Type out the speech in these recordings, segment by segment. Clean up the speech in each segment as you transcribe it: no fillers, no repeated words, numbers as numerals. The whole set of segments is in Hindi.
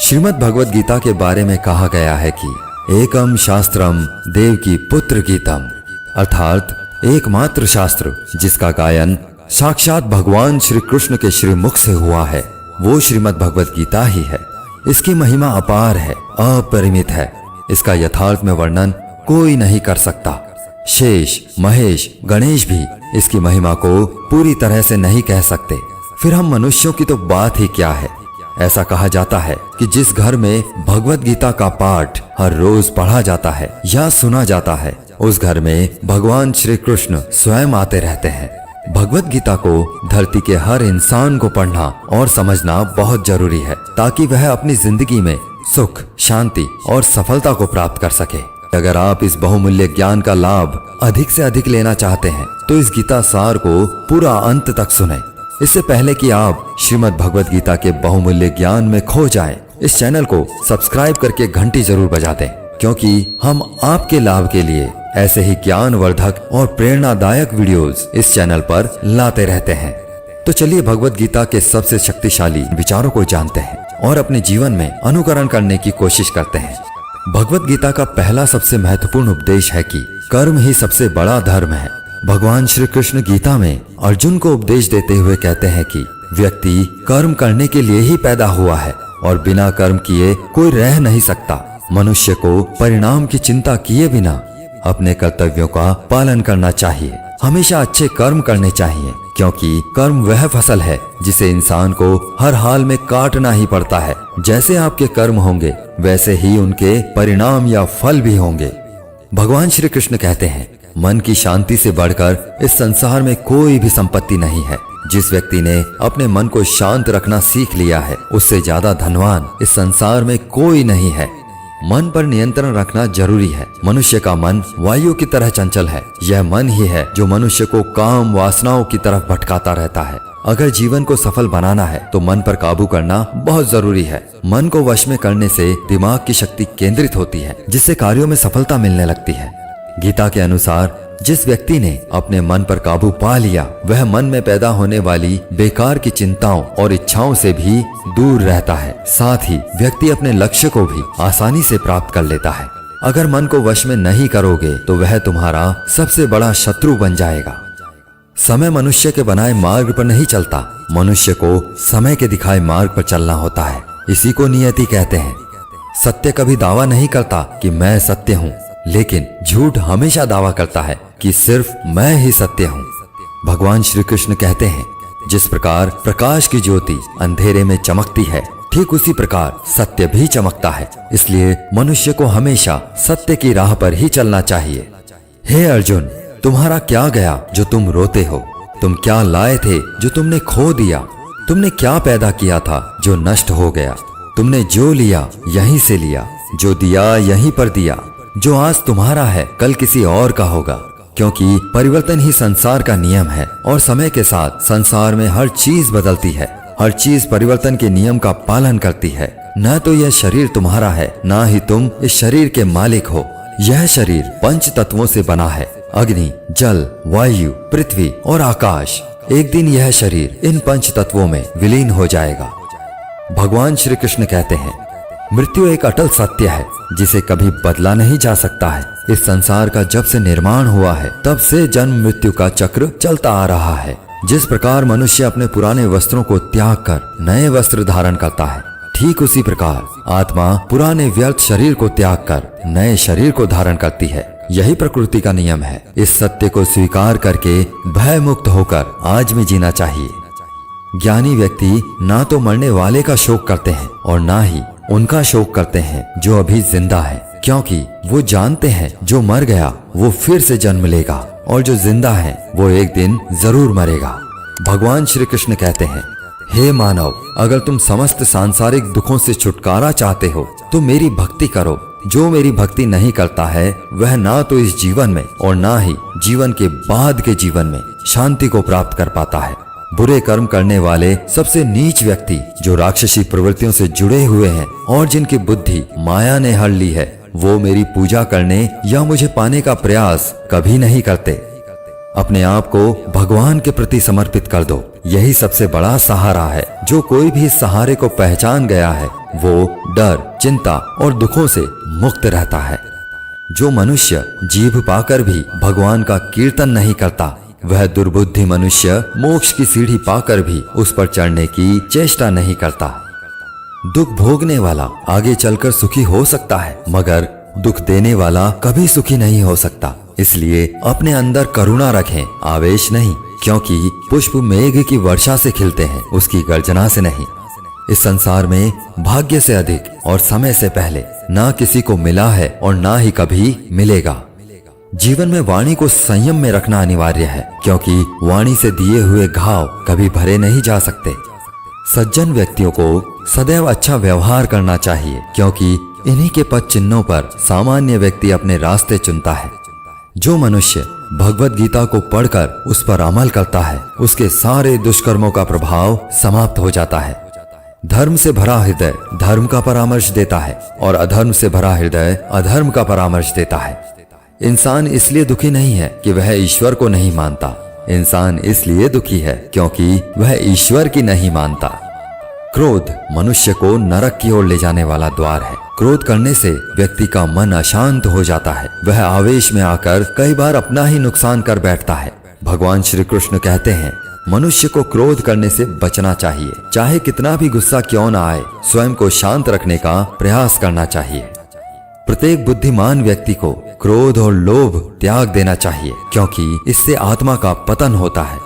श्रीमद् भगवद गीता के बारे में कहा गया है कि एकम शास्त्रम देवकी पुत्र गीतम, अर्थात एकमात्र शास्त्र जिसका गायन साक्षात भगवान श्री कृष्ण के श्रीमुख से हुआ है वो श्रीमद् भगवद गीता ही है। इसकी महिमा अपार है, अपरिमित है। इसका यथार्थ में वर्णन कोई नहीं कर सकता। शेष, महेश, गणेश भी इसकी महिमा को पूरी तरह से नहीं कह सकते। फिर हम मनुष्यों की तो बात ही क्या है। ऐसा कहा जाता है कि जिस घर में भगवद गीता का पाठ हर रोज पढ़ा जाता है या सुना जाता है, उस घर में भगवान श्री कृष्ण स्वयं आते रहते हैं। भगवद गीता को धरती के हर इंसान को पढ़ना और समझना बहुत जरूरी है, ताकि वह अपनी जिंदगी में सुख, शांति और सफलता को प्राप्त कर सके। अगर आप इस बहुमूल्य ज्ञान का लाभ अधिक से अधिक लेना चाहते हैं तो इस गीता सार को पूरा अंत तक सुनें। इससे पहले कि आप श्रीमद् भगवद गीता के बहुमूल्य ज्ञान में खो जाएं, इस चैनल को सब्सक्राइब करके घंटी जरूर बजा दें, क्योंकि हम आपके लाभ के लिए ऐसे ही ज्ञानवर्धक और प्रेरणादायक वीडियोस इस चैनल पर लाते रहते हैं। तो चलिए भगवद गीता के सबसे शक्तिशाली विचारों को जानते हैं और अपने जीवन में अनुकरण करने की कोशिश करते हैं। भगवद गीता का पहला सबसे महत्वपूर्ण उपदेश है कि कर्म ही सबसे बड़ा धर्म है। भगवान श्री कृष्ण गीता में अर्जुन को उपदेश देते हुए कहते हैं कि व्यक्ति कर्म करने के लिए ही पैदा हुआ है और बिना कर्म किए कोई रह नहीं सकता। मनुष्य को परिणाम की चिंता किए बिना अपने कर्तव्यों का पालन करना चाहिए। हमेशा अच्छे कर्म करने चाहिए, क्योंकि कर्म वह फसल है जिसे इंसान को हर हाल में काटना ही पड़ता है। जैसे आपके कर्म होंगे वैसे ही उनके परिणाम या फल भी होंगे। भगवान श्री कृष्ण कहते हैं, मन की शांति से बढ़कर इस संसार में कोई भी संपत्ति नहीं है। जिस व्यक्ति ने अपने मन को शांत रखना सीख लिया है, उससे ज्यादा धनवान इस संसार में कोई नहीं है। मन पर नियंत्रण रखना जरूरी है। मनुष्य का मन वायु की तरह चंचल है। यह मन ही है जो मनुष्य को काम वासनाओं की तरफ भटकाता रहता है। अगर जीवन को सफल बनाना है तो मन पर काबू करना बहुत जरूरी है। मन को वश में करने से दिमाग की शक्ति केंद्रित होती है, जिससे कार्यों में सफलता मिलने लगती है। गीता के अनुसार जिस व्यक्ति ने अपने मन पर काबू पा लिया, वह मन में पैदा होने वाली बेकार की चिंताओं और इच्छाओं से भी दूर रहता है। साथ ही व्यक्ति अपने लक्ष्य को भी आसानी से प्राप्त कर लेता है। अगर मन को वश में नहीं करोगे तो वह तुम्हारा सबसे बड़ा शत्रु बन जाएगा। समय मनुष्य के बनाए मार्ग पर नहीं चलता, मनुष्य को समय के दिखाए मार्ग पर चलना होता है। इसी को नियति कहते हैं। सत्य कभी दावा नहीं करता कि मैं सत्य हूँ, लेकिन झूठ हमेशा दावा करता है कि सिर्फ मैं ही सत्य हूँ। भगवान श्री कृष्ण कहते हैं, जिस प्रकार प्रकाश की ज्योति अंधेरे में चमकती है, ठीक उसी प्रकार सत्य भी चमकता है। इसलिए मनुष्य को हमेशा सत्य की राह पर ही चलना चाहिए। हे अर्जुन, तुम्हारा क्या गया जो तुम रोते हो? तुम क्या लाए थे जो तुमने खो दिया? तुमने क्या पैदा किया था जो नष्ट हो गया? तुमने जो लिया यहीं से लिया, जो दिया यहीं पर दिया। जो आज तुम्हारा है कल किसी और का होगा, क्योंकि परिवर्तन ही संसार का नियम है और समय के साथ संसार में हर चीज बदलती है। हर चीज परिवर्तन के नियम का पालन करती है। न तो यह शरीर तुम्हारा है, न ही तुम इस शरीर के मालिक हो। यह शरीर पंच तत्वों से बना है, अग्नि, जल, वायु, पृथ्वी और आकाश। एक दिन यह शरीर इन पंच तत्वों में विलीन हो जाएगा। भगवान श्री कृष्ण कहते हैं, मृत्यु एक अटल सत्य है जिसे कभी बदला नहीं जा सकता है। इस संसार का जब से निर्माण हुआ है तब से जन्म मृत्यु का चक्र चलता आ रहा है। जिस प्रकार मनुष्य अपने पुराने वस्त्रों को त्याग कर नए वस्त्र धारण करता है, ठीक उसी प्रकार आत्मा पुराने व्यर्थ शरीर को त्याग कर नए शरीर को धारण करती है। यही प्रकृति का नियम है। इस सत्य को स्वीकार करके भय मुक्त होकर आज में जीना चाहिए। ज्ञानी व्यक्ति ना तो मरने वाले का शोक करते हैं और ना ही उनका शोक करते हैं जो अभी जिंदा है, क्योंकि वो जानते हैं जो मर गया वो फिर से जन्म लेगा और जो जिंदा है वो एक दिन जरूर मरेगा। भगवान श्री कृष्ण कहते हैं, हे मानव, अगर तुम समस्त सांसारिक दुखों से छुटकारा चाहते हो तो मेरी भक्ति करो। जो मेरी भक्ति नहीं करता है वह ना तो इस जीवन में और ना ही जीवन के बाद के जीवन में शांति को प्राप्त कर पाता है। बुरे कर्म करने वाले सबसे नीच व्यक्ति जो राक्षसी प्रवृत्तियों से जुड़े हुए हैं और जिनकी बुद्धि माया ने हर ली है, वो मेरी पूजा करने या मुझे पाने का प्रयास कभी नहीं करते। अपने आप को भगवान के प्रति समर्पित कर दो। यही सबसे बड़ा सहारा है। जो कोई भी इस सहारे को पहचान गया है वो डर, चिंता और दुखों से मुक्त रहता है। जो मनुष्य जीभ पाकर भी भगवान का कीर्तन नहीं करता, वह दुर्बुद्धि मनुष्य मोक्ष की सीढ़ी पाकर भी उस पर चढ़ने की चेष्टा नहीं करता। दुख भोगने वाला आगे चलकर सुखी हो सकता है, मगर दुख देने वाला कभी सुखी नहीं हो सकता। इसलिए अपने अंदर करुणा रखें, आवेश नहीं, क्योंकि पुष्प मेघ की वर्षा से खिलते हैं, उसकी गर्जना से नहीं। इस संसार में भाग्य से अधिक और समय से पहले ना किसी को मिला है और ना ही कभी मिलेगा। जीवन में वाणी को संयम में रखना अनिवार्य है, क्योंकि वाणी से दिए हुए घाव कभी भरे नहीं जा सकते। सज्जन व्यक्तियों को सदैव अच्छा व्यवहार करना चाहिए, क्योंकि इन्हीं के पद चिन्हों पर सामान्य व्यक्ति अपने रास्ते चुनता है। जो मनुष्य भगवत गीता को पढ़कर उस पर अमल करता है, उसके सारे दुष्कर्मों का प्रभाव समाप्त हो जाता है। धर्म से भरा हृदय धर्म का परामर्श देता है और अधर्म से भरा हृदय अधर्म का परामर्श देता है। इंसान इसलिए दुखी नहीं है कि वह ईश्वर को नहीं मानता। इंसान इसलिए दुखी है क्योंकि वह ईश्वर की नहीं मानता। क्रोध मनुष्य को नरक की ओर ले जाने वाला द्वार है। क्रोध करने से व्यक्ति का मन अशांत हो जाता है। वह आवेश में आकर कई बार अपना ही नुकसान कर बैठता है। भगवान श्री कृष्ण कहते हैं, मनुष्य को क्रोध करने से बचना चाहिए। चाहे कितना भी गुस्सा क्यों न आए, स्वयं को शांत रखने का प्रयास करना चाहिए। प्रत्येक बुद्धिमान व्यक्ति को क्रोध और लोभ त्याग देना चाहिए, क्योंकि इससे आत्मा का पतन होता है।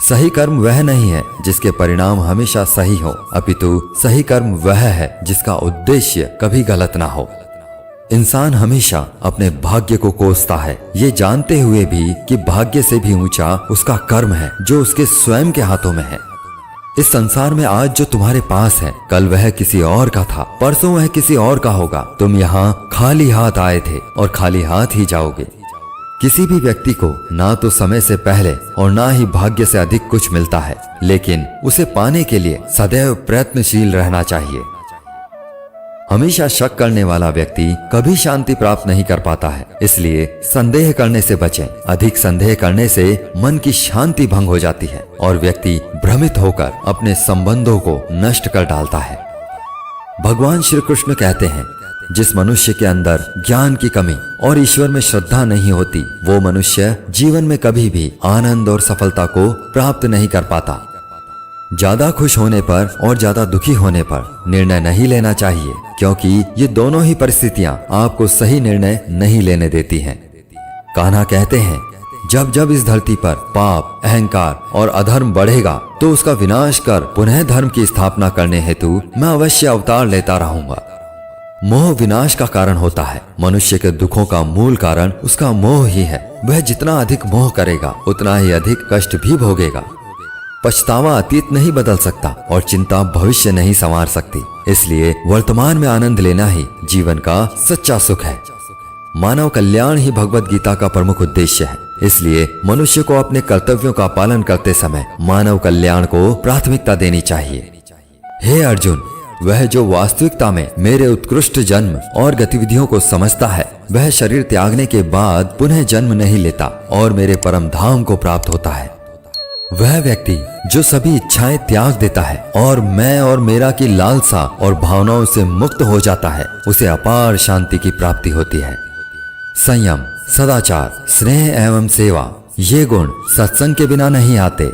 सही कर्म वह नहीं है जिसके परिणाम हमेशा सही हो, अपितु सही कर्म वह है जिसका उद्देश्य कभी गलत ना हो। इंसान हमेशा अपने भाग्य को कोसता है, ये जानते हुए भी कि भाग्य से भी ऊंचा उसका कर्म है जो उसके स्वयं के हाथों में है। इस संसार में आज जो तुम्हारे पास है, कल वह किसी और का था, परसों वह किसी और का होगा। तुम यहाँ खाली हाथ आए थे और खाली हाथ ही जाओगे। किसी भी व्यक्ति को ना तो समय से पहले और ना ही भाग्य से अधिक कुछ मिलता है, लेकिन उसे पाने के लिए सदैव प्रयत्नशील रहना चाहिए। हमेशा शक करने वाला व्यक्ति कभी शांति प्राप्त नहीं कर पाता है, इसलिए संदेह करने से बचें। अधिक संदेह करने से मन की शांति भंग हो जाती है और व्यक्ति भ्रमित होकर अपने संबंधों को नष्ट कर डालता है। भगवान श्री कृष्ण कहते हैं, जिस मनुष्य के अंदर ज्ञान की कमी और ईश्वर में श्रद्धा नहीं होती, वो मनुष्य जीवन में कभी भी आनंद और सफलता को प्राप्त नहीं कर पाता। ज्यादा खुश होने पर और ज्यादा दुखी होने पर निर्णय नहीं लेना चाहिए, क्योंकि ये दोनों ही परिस्थितियां आपको सही निर्णय नहीं लेने देती हैं। कान्हा कहते हैं, जब जब इस धरती पर पाप, अहंकार और अधर्म बढ़ेगा तो उसका विनाश कर पुनः धर्म की स्थापना करने हेतु मैं अवश्य अवतार लेता रहूंगा। मोह विनाश का कारण होता है। मनुष्य के दुखों का मूल कारण उसका मोह ही है। वह जितना अधिक मोह करेगा उतना ही अधिक कष्ट भी भोगेगा। पछतावा अतीत नहीं बदल सकता और चिंता भविष्य नहीं संवार सकती। इसलिए वर्तमान में आनंद लेना ही जीवन का सच्चा सुख है। मानव कल्याण ही भगवत गीता का प्रमुख उद्देश्य है। इसलिए मनुष्य को अपने कर्तव्यों का पालन करते समय मानव कल्याण को प्राथमिकता देनी चाहिए। हे अर्जुन, वह जो वास्तविकता में मेरे उत्कृष्ट जन्म और गतिविधियों को समझता है, वह शरीर त्यागने के बाद पुनः जन्म नहीं लेता और मेरे परम धाम को प्राप्त होता है। वह व्यक्ति जो सभी इच्छाएं त्याग देता है और मैं और मेरा की लालसा और भावनाओं से मुक्त हो जाता है, उसे अपार शांति की प्राप्ति होती है। संयम, सदाचार, स्नेह एवं सेवा, ये गुण सत्संग के बिना नहीं आते।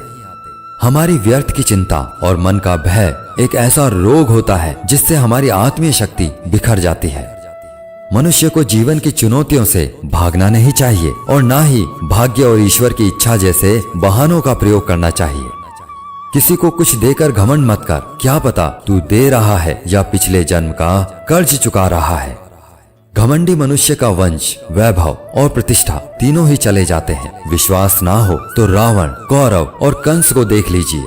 हमारी व्यर्थ की चिंता और मन का भय एक ऐसा रोग होता है जिससे हमारी आत्मीय शक्ति बिखर जाती है। मनुष्य को जीवन की चुनौतियों से भागना नहीं चाहिए और ना ही भाग्य और ईश्वर की इच्छा जैसे बहानों का प्रयोग करना चाहिए। किसी को कुछ देकर घमंड मत कर, क्या पता तू दे रहा है या पिछले जन्म का कर्ज चुका रहा है। घमंडी मनुष्य का वंश, वैभव और प्रतिष्ठा तीनों ही चले जाते हैं। विश्वास ना हो तो रावण, कौरव और कंस को देख लीजिए।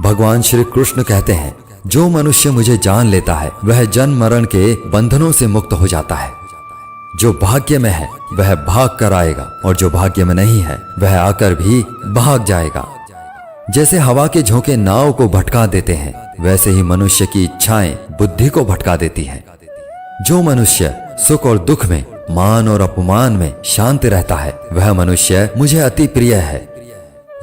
भगवान श्री कृष्ण कहते हैं, जो मनुष्य मुझे जान लेता है वह जन्म मरण के बंधनों से मुक्त हो जाता है। जो भाग्य में है वह भाग कर आएगा और जो भाग्य में नहीं है वह आकर भी भाग जाएगा। जैसे हवा के झोंके नाव को भटका देते हैं, वैसे ही मनुष्य की इच्छाएं बुद्धि को भटका देती हैं। जो मनुष्य सुख और दुख में मान और अपमान में शांत रहता है, वह मनुष्य मुझे अति प्रिय है।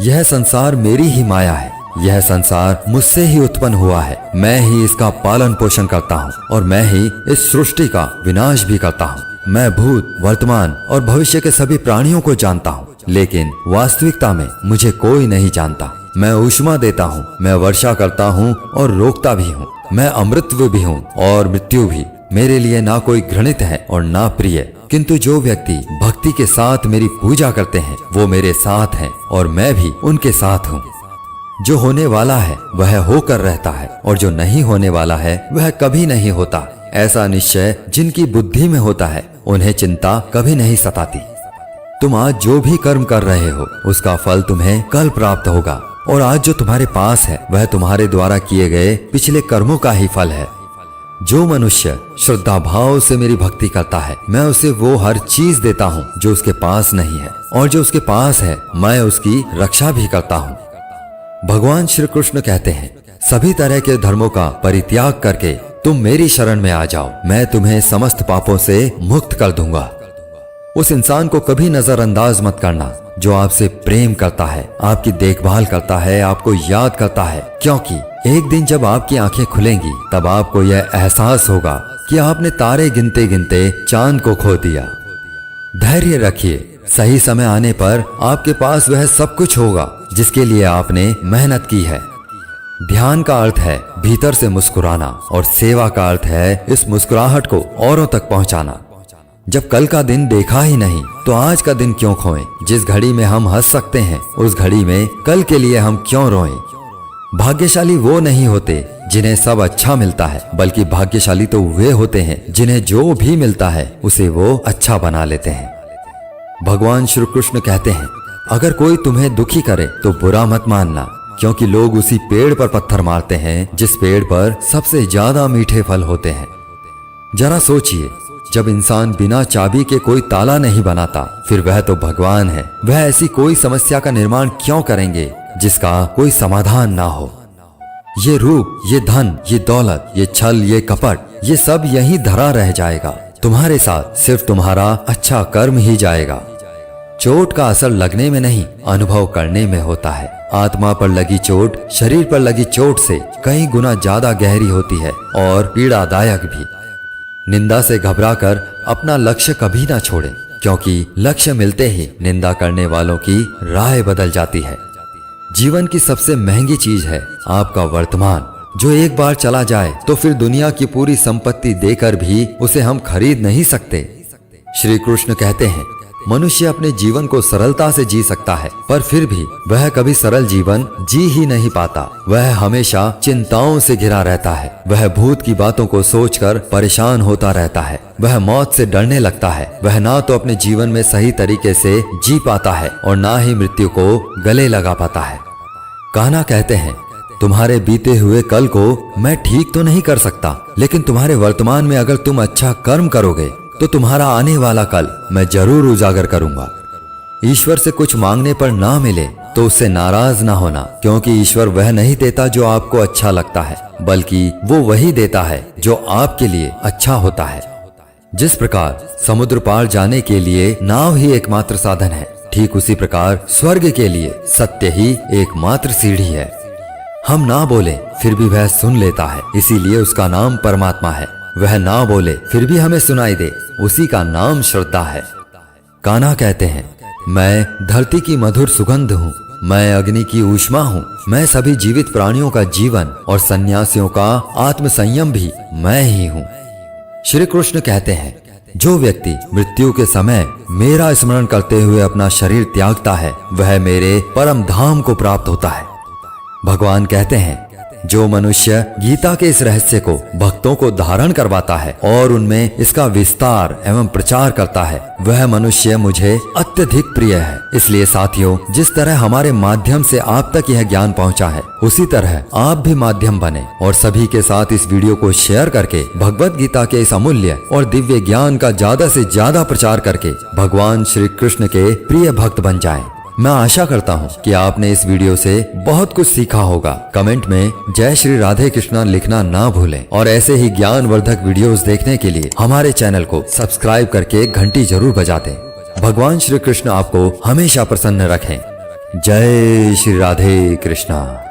यह संसार मेरी ही माया है, यह संसार मुझसे ही उत्पन्न हुआ है। मैं ही इसका पालन पोषण करता हूँ और मैं ही इस सृष्टि का विनाश भी करता हूँ। मैं भूत, वर्तमान और भविष्य के सभी प्राणियों को जानता हूँ, लेकिन वास्तविकता में मुझे कोई नहीं जानता। मैं ऊष्मा देता हूँ, मैं वर्षा करता हूँ और रोकता भी हूँ। मैं अमृतत्व भी हूँ और मृत्यु भी। मेरे लिए ना कोई घृणित है और ना प्रिय, किंतु जो व्यक्ति भक्ति के साथ मेरी पूजा करते हैं वो मेरे साथ हैं और मैं भी उनके साथ हूँ। जो होने वाला है वह होकर रहता है और जो नहीं होने वाला है वह कभी नहीं होता। ऐसा निश्चय जिनकी बुद्धि में होता है उन्हें चिंता कभी नहीं सताती। तुम आज जो भी कर्म कर रहे हो उसका फल तुम्हें कल प्राप्त होगा, और आज जो तुम्हारे पास है वह तुम्हारे द्वारा किए गए पिछले कर्मों का ही फल है। जो मनुष्य श्रद्धा भाव से मेरी भक्ति करता है मैं उसे वो हर चीज देता हूँ जो उसके पास नहीं है, और जो उसके पास है मैं उसकी रक्षा भी करता हूँ। भगवान श्री कृष्ण कहते हैं, सभी तरह के धर्मों का परित्याग करके तुम मेरी शरण में आ जाओ, मैं तुम्हें समस्त पापों से मुक्त कर दूंगा। उस इंसान को कभी नजरअंदाज मत करना जो आपसे प्रेम करता है, आपकी देखभाल करता है, आपको याद करता है, क्योंकि एक दिन जब आपकी आंखें खुलेंगी तब आपको यह एहसास होगा कि आपने तारे गिनते गिनते चांद को खो दिया। धैर्य रखिए, सही समय आने पर आपके पास वह सब कुछ होगा जिसके लिए आपने मेहनत की है। ध्यान का अर्थ है भीतर से मुस्कुराना और सेवा का अर्थ है इस मुस्कुराहट को औरों तक पहुंचाना। जब कल का दिन देखा ही नहीं तो आज का दिन क्यों खोएं? जिस घड़ी में हम हंस सकते हैं उस घड़ी में कल के लिए हम क्यों रोएं? भाग्यशाली वो नहीं होते जिन्हें सब अच्छा मिलता है, बल्कि भाग्यशाली तो वे होते हैं जिन्हें जो भी मिलता है उसे वो अच्छा बना लेते हैं। भगवान श्री कृष्ण कहते हैं, अगर कोई तुम्हें दुखी करे तो बुरा मत मानना, क्योंकि लोग उसी पेड़ पर पत्थर मारते हैं जिस पेड़ पर सबसे ज्यादा मीठे फल होते हैं। जरा सोचिए, जब इंसान बिना चाबी के कोई ताला नहीं बनाता फिर वह तो भगवान है, वह ऐसी कोई समस्या का निर्माण क्यों करेंगे जिसका कोई समाधान ना हो? ये रूप, ये धन, ये दौलत, ये छल, ये कपट, ये सब यहीं धरा रह जाएगा। तुम्हारे साथ सिर्फ तुम्हारा अच्छा कर्म ही जाएगा। चोट का असर लगने में नहीं, अनुभव करने में होता है। आत्मा पर लगी चोट शरीर पर लगी चोट से कई गुना ज्यादा गहरी होती है और पीड़ादायक भी। निंदा से घबराकर अपना लक्ष्य कभी ना छोड़ें, क्योंकि लक्ष्य मिलते ही निंदा करने वालों की राय बदल जाती है। जीवन की सबसे महंगी चीज है आपका वर्तमान, जो एक बार चला जाए तो फिर दुनिया की पूरी संपत्ति देकर भी उसे हम खरीद नहीं सकते। श्री कृष्ण कहते हैं, मनुष्य अपने जीवन को सरलता से जी सकता है, पर फिर भी वह कभी सरल जीवन जी ही नहीं पाता। वह हमेशा चिंताओं से घिरा रहता है, वह भूत की बातों को सोचकर परेशान होता रहता है, वह मौत से डरने लगता है, वह ना तो अपने जीवन में सही तरीके से जी पाता है और ना ही मृत्यु को गले लगा पाता है। कान्हा कहते हैं, तुम्हारे बीते हुए कल को मैं ठीक तो नहीं कर सकता, लेकिन तुम्हारे वर्तमान में अगर तुम अच्छा कर्म करोगे तो तुम्हारा आने वाला कल मैं जरूर उजागर करूंगा। ईश्वर से कुछ मांगने पर ना मिले तो उससे नाराज ना होना, क्योंकि ईश्वर वह नहीं देता जो आपको अच्छा लगता है, बल्कि वो वही देता है जो आपके लिए अच्छा होता है। जिस प्रकार समुद्र पार जाने के लिए नाव ही एकमात्र साधन है, ठीक उसी प्रकार स्वर्ग के लिए सत्य ही एकमात्र सीढ़ी है। हम ना बोले फिर भी वह सुन लेता है, इसीलिए उसका नाम परमात्मा है। वह ना बोले फिर भी हमें सुनाई दे, उसी का नाम श्रद्धा है। कान्हा कहते हैं, मैं धरती की मधुर सुगंध हूँ, मैं अग्नि की ऊष्मा हूँ, मैं सभी जीवित प्राणियों का जीवन और सन्यासियों का आत्म संयम भी मैं ही हूँ। श्री कृष्ण कहते हैं, जो व्यक्ति मृत्यु के समय मेरा स्मरण करते हुए अपना शरीर त्यागता है वह मेरे परम धाम को प्राप्त होता है। भगवान कहते हैं, जो मनुष्य गीता के इस रहस्य को भक्तों को धारण करवाता है और उनमें इसका विस्तार एवं प्रचार करता है वह मनुष्य मुझे अत्यधिक प्रिय है। इसलिए साथियों, जिस तरह हमारे माध्यम से आप तक यह ज्ञान पहुंचा है उसी तरह आप भी माध्यम बने और सभी के साथ इस वीडियो को शेयर करके भगवत गीता के इस अमूल्य और दिव्य ज्ञान का ज्यादा से ज्यादा प्रचार करके भगवान श्री कृष्ण के प्रिय भक्त बन जाएं। मैं आशा करता हूँ कि आपने इस वीडियो से बहुत कुछ सीखा होगा। कमेंट में जय श्री राधे कृष्णा लिखना ना भूलें और ऐसे ही ज्ञानवर्धक वीडियोस देखने के लिए हमारे चैनल को सब्सक्राइब करके घंटी जरूर बजा दें। भगवान श्री कृष्ण आपको हमेशा प्रसन्न रखें। जय श्री राधे कृष्णा।